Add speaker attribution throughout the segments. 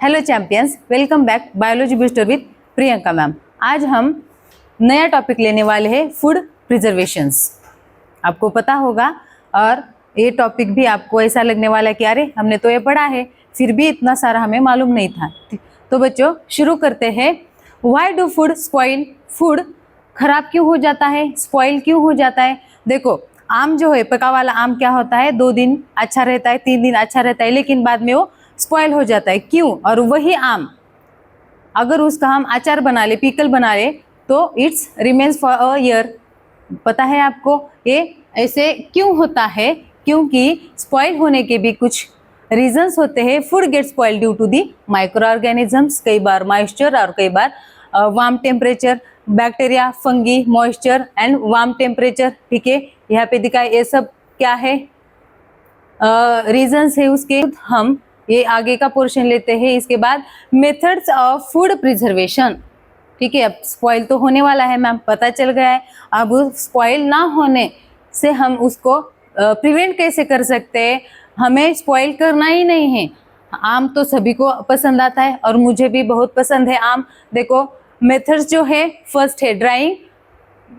Speaker 1: Hello champions, welcome back biology booster with Priyanka ma'am. आज हम नया टॉपिक लेने वाले हैं फूड प्रिजर्वेशंस। आपको पता होगा और ये टॉपिक भी आपको ऐसा लगने वाला है कि अरे हमने तो ये पढ़ा है, फिर भी इतना सारा हमें मालूम नहीं था। तो बच्चों शुरू करते हैं। Why do food spoil? Food खराब क्यों हो जाता है, स्पॉइल क्यों हो जाता है? देखो आम जो है, पका वाला आम क्या होता है, 2 दिन अच्छा रहता है, 3 दिन अच्छा रहता है, लेकिन बाद में वो स्पॉइल हो जाता है। क्यों? और वही आम अगर उसका हम अचार बना ले, पिकल बना ले, तो it's remains for a year. पता है आपको ये ऐसे क्यों होता है? क्योंकि स्पॉइल होने के भी कुछ रीजंस होते हैं। Food get spoil due to the microorganisms, कई बार मॉइस्चर और कई बार warm temperature, bacteria, fungi, moisture and warm temperature. ठीक है, यहाँ पे दिखाए ये सब क्या है रीजंस है उसके। हम ये आगे का पोर्शन लेते हैं। इसके बाद मेथड्स ऑफ फूड प्रिजर्वेशन। ठीक है, अब स्पॉइल तो होने वाला है मैम, पता चल गया है। अब स्पॉइल ना होने से हम उसको प्रिवेंट कैसे कर सकते हैं? हमें स्पॉइल करना ही नहीं है। आम तो सभी को पसंद आता है और मुझे भी बहुत पसंद है आम। देखो मेथड्स जो है, फर्स्ट है drying,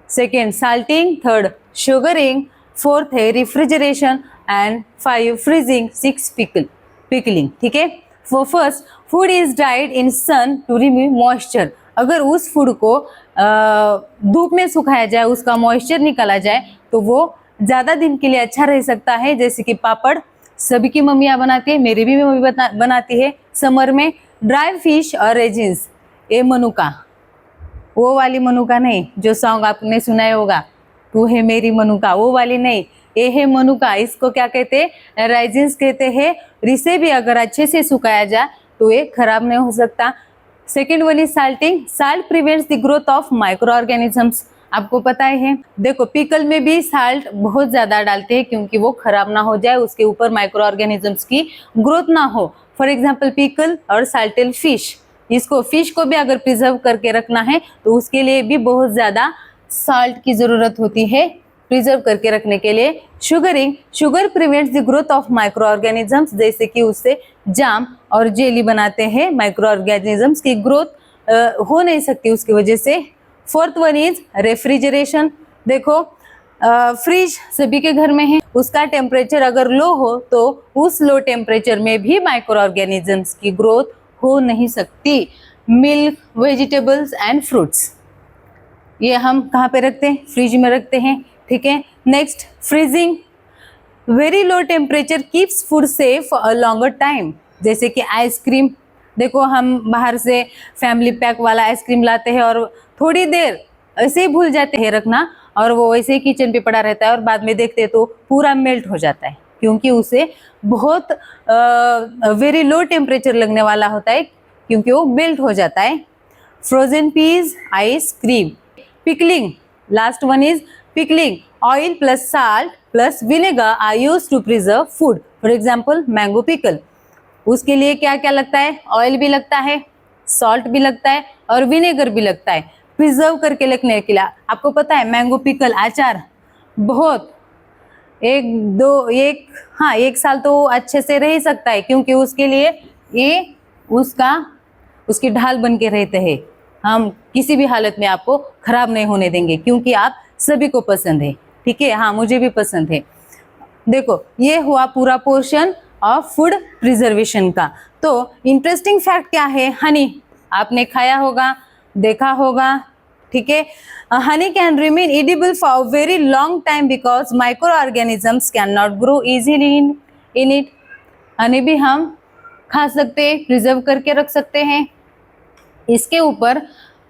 Speaker 1: second salting, third sugaring, fourth है रेफ्रिजरेशन एंड 5 फ्रीजिंग, 6 पिकलिंग। ठीक है, first food is dried in sun to remove moisture. अगर उस फूड को धूप में सुखाया जाए, उसका मॉइस्चर निकाला जाए, तो वो ज़्यादा दिन के लिए अच्छा रह सकता है। जैसे कि पापड़ सभी की मम्मियाँ बनाती है, मेरी भी मम्मी बनाती है समर में। ड्राई फिश और रेजिन्स, ये मनुका, वो वाली मनुका नहीं जो सॉन्ग आपने सुना होगा, तू है मेरी मनुका, वो वाली नहीं, ये है मनुका। इसको क्या कहते हैं? रेजिन्स कहते हैं। इसे भी अगर अच्छे से सुखाया जाए तो ये खराब नहीं हो सकता। Second one is salting. Salt prevents the growth of micro organisms. आपको पता है, देखो पिकल में भी साल्ट बहुत ज्यादा डालते हैं क्योंकि वो खराब ना हो जाए, उसके ऊपर माइक्रो ऑर्गेनिजम्स की ग्रोथ ना हो। फॉर एग्जाम्पल पिकल और साल्टेड फिश, इसको फिश को भी अगर प्रिजर्व करके रखना है तो उसके लिए भी बहुत ज्यादा साल्ट की जरूरत होती है प्रिजर्व करके रखने के लिए। Sugaring, sugar prevents the growth of micro organisms, जैसे कि उससे जाम और जेली बनाते हैं, माइक्रो ऑर्गेनिजम्स की ग्रोथ हो नहीं सकती उसकी वजह से। Fourth one is refrigeration. देखो फ्रिज सभी के घर में है, उसका टेम्परेचर अगर लो हो तो उस लो टेम्परेचर में भी माइक्रो ऑर्गेनिजम्स की ग्रोथ हो नहीं सकती। मिल्क, वेजिटेबल्स एंड फ्रूट्स, ये हम कहाँ पे रखते हैं? फ्रिज में रखते हैं। ठीक है, next freezing. Very low temperature keeps food safe for a longer time. जैसे कि आइसक्रीम, देखो हम बाहर से फैमिली पैक वाला आइसक्रीम लाते हैं और थोड़ी देर ऐसे ही भूल जाते हैं रखना, और वो वैसे ही किचन पे पड़ा रहता है और बाद में देखते हैं तो पूरा मेल्ट हो जाता है, क्योंकि उसे बहुत वेरी लो टेम्परेचर लगने वाला होता है, क्योंकि वो मेल्ट हो जाता है। Frozen peas, ice cream. Pickling, last one is pickling. Oil plus salt plus vinegar are used to preserve food. For example mango pickle, उसके लिए क्या क्या लगता है? ऑयल भी लगता है, सॉल्ट भी लगता है और विनेगर भी लगता है प्रिजर्व करके रखने के लिए। आपको पता है मैंगो पिकल अचार बहुत एक साल तो अच्छे से रह सकता है, क्योंकि उसके लिए ये उसकी ढाल बन के रहते हैं। हम किसी भी हालत में आपको खराब नहीं होने देंगे, क्योंकि आप सभी को पसंद है। ठीक है, हाँ मुझे भी पसंद है। देखो ये हुआ पूरा पोर्शन ऑफ फूड प्रिजर्वेशन का। तो इंटरेस्टिंग फैक्ट क्या है? हनी आपने खाया होगा, देखा होगा। ठीक है, Honey can remain edible for very long time because micro organisms can not grow easily in it. Honey भी हम खा सकते हैं, प्रिजर्व करके रख सकते हैं। इसके ऊपर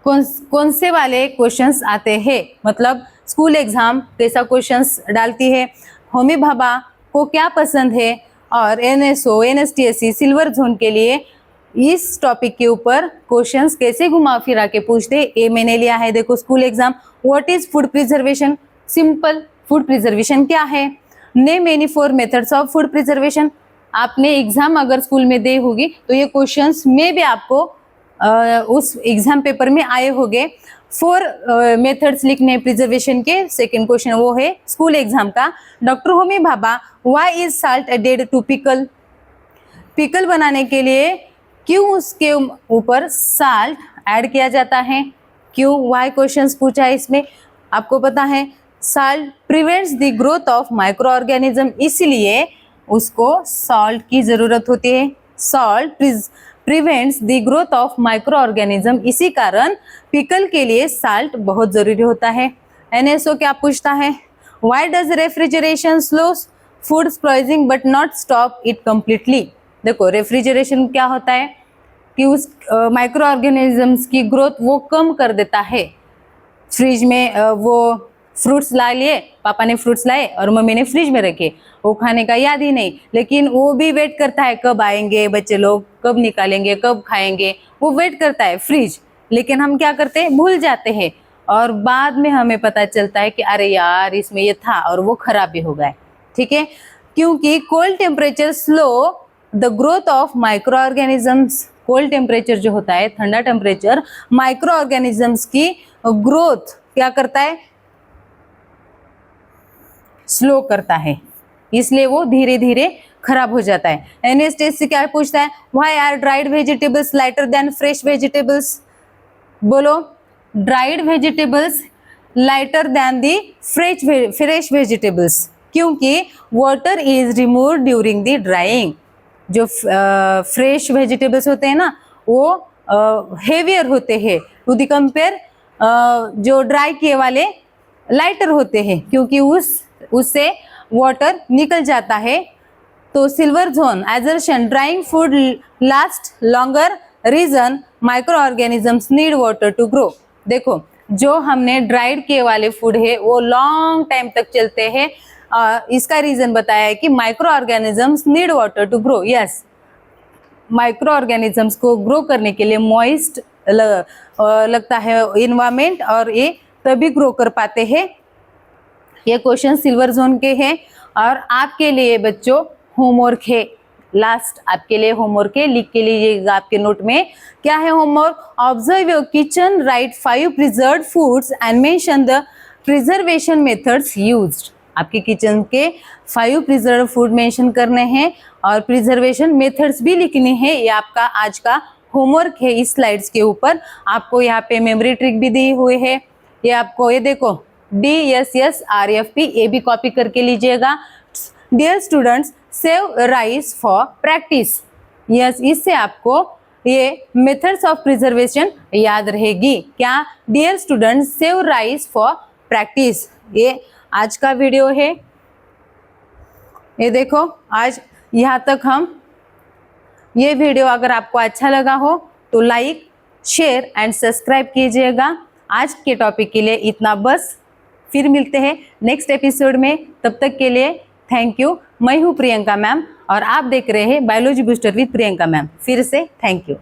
Speaker 1: कौन से वाले क्वेश्चंस आते हैं, मतलब स्कूल एग्जाम कैसा क्वेश्चंस डालती है? होमी भाभा को क्या पसंद है, और एनएसओ, एनएसटीएससी, सिल्वर जोन के लिए इस टॉपिक के ऊपर क्वेश्चंस कैसे घुमा फिरा के पूछते हैं, ये मैंने लिया है। देखो school exam, what is food preservation? Simple, food preservation क्या है? Name any 4 methods of food preservation. आपने एग्जाम अगर स्कूल में दी होगी तो ये क्वेश्चंस में भी आपको उस एग्जाम पेपर में आए होंगे। 4 मेथड्स लिखने प्रिजर्वेशन के। सेकेंड क्वेश्चन वो है स्कूल एग्जाम का। Doctor Homi Bhabha, why is salt added to pickle? Pickle बनाने के लिए क्यों उसके ऊपर साल्ट ऐड किया जाता है, क्यों, वाई क्वेश्चंस पूछा है इसमें। आपको पता है salt prevents the growth of micro organism, इसलिए उसको सॉल्ट की जरूरत होती है। Salt prevents the growth of micro organism, इसी कारण पिकल के लिए साल्ट बहुत जरूरी होता है। NSO क्या पूछता है, why does refrigeration slows food spoiling but not stop it completely. देखो रेफ्रिजरेशन क्या होता है कि उस माइक्रो ऑर्गेनिजम्स की ग्रोथ वो कम कर देता है। फ्रिज में वो फ्रूट्स ला लिए, पापा ने फ्रूट्स लाए और मम्मी ने फ्रिज में रखे, वो खाने का याद ही नहीं, लेकिन वो भी वेट करता है कब आएंगे बच्चे लोग, कब निकालेंगे, कब खाएंगे, वो वेट करता है फ्रिज। लेकिन हम क्या करते हैं, भूल जाते हैं और बाद में हमें पता चलता है कि अरे यार इसमें ये था और वो खराब भी हो गया। ठीक है, क्योंकि cold temperature slow the growth of micro organisms. Cold temperature जो होता है, ठंडा टेम्परेचर, माइक्रो ऑर्गेनिजम्स की ग्रोथ क्या करता है, स्लो करता है, इसलिए वो धीरे धीरे खराब हो जाता है। NSTC क्या पूछता है, why are dried vegetables lighter than fresh vegetables. बोलो, dried vegetables lighter than the fresh vegetables, क्योंकि water is remove during the drying. जो फ्रेश वेजिटेबल्स होते हैं ना, वो हेवियर होते हैं टू द कंपेयर जो ड्राई किए वाले लाइटर होते हैं, क्योंकि उससे वाटर निकल जाता है। तो silver zone assertion, drying food last longer, reason microorganisms need water to grow. देखो जो हमने ड्राइड किए वाले फूड है वो लॉन्ग टाइम तक चलते हैं, इसका रीजन बताया है कि microorganisms need water to grow. Yes, microorganisms को ग्रो करने के लिए मॉइस्ट लगता है इन्वायरमेंट, और ये तभी ग्रो कर पाते हैं। ये क्वेश्चन सिल्वर जोन के हैं। और आपके लिए बच्चों होमवर्क है, लास्ट आपके लिए होमवर्क है, लिख के लीजिएगा आपके नोट में। क्या है homework, observe your kitchen, right 5 preserved foods and mention the preservation methods used. आपके किचन के 5 प्रिजर्व फूड मेंशन करने हैं और प्रिजर्वेशन मेथड्स भी लिखने हैं। ये आपका आज का होमवर्क है। इस स्लाइड्स के ऊपर आपको यहाँ पे मेमोरी ट्रिक भी दी हुई है। ये आपको ये देखो DSS RFP, ये भी कॉपी करके लीजिएगा। Dear students, save rice for practice. Yes, इससे आपको ये मेथड्स ऑफ प्रिजर्वेशन याद रहेगी। क्या, dear students, save rice for practice. ये आज का वीडियो है। ये देखो आज यहाँ तक हम, ये वीडियो अगर आपको अच्छा लगा हो तो लाइक, शेयर एंड सब्सक्राइब कीजिएगा। आज के टॉपिक के लिए इतना बस, फिर मिलते हैं नेक्स्ट एपिसोड में। तब तक के लिए थैंक यू। मैं हूँ प्रियंका मैम और आप देख रहे हैं biology booster with Priyanka ma'am. फिर से थैंक यू।